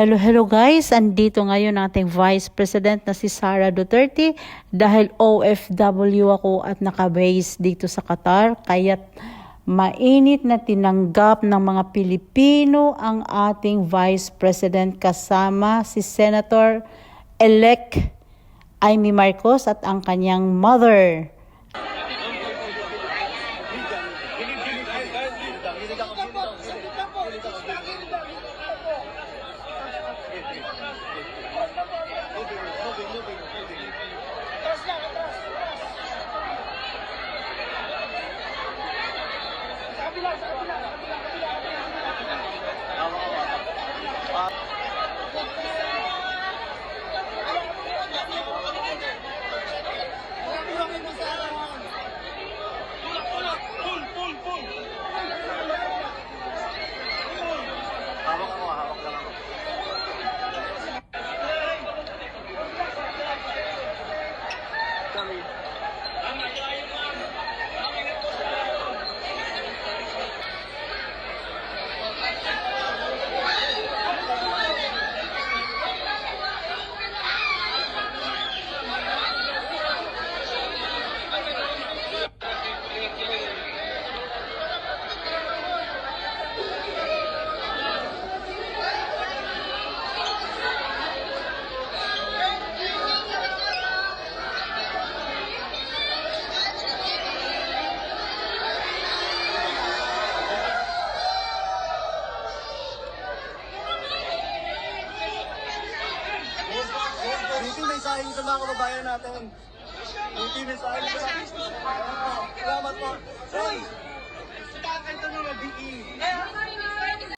Hello guys, andito ngayon ang ating Vice President na si Sara Duterte dahil OFW ako at nakabase dito sa Qatar, kaya't mainit na tinanggap ng mga Pilipino ang ating Vice President kasama si Senator-elect Amy Marcos at ang kanyang mother. Mensahe sa mga kababayan natin. Mensahe sa salamat po. Hoy! Kakanta nyo na BE.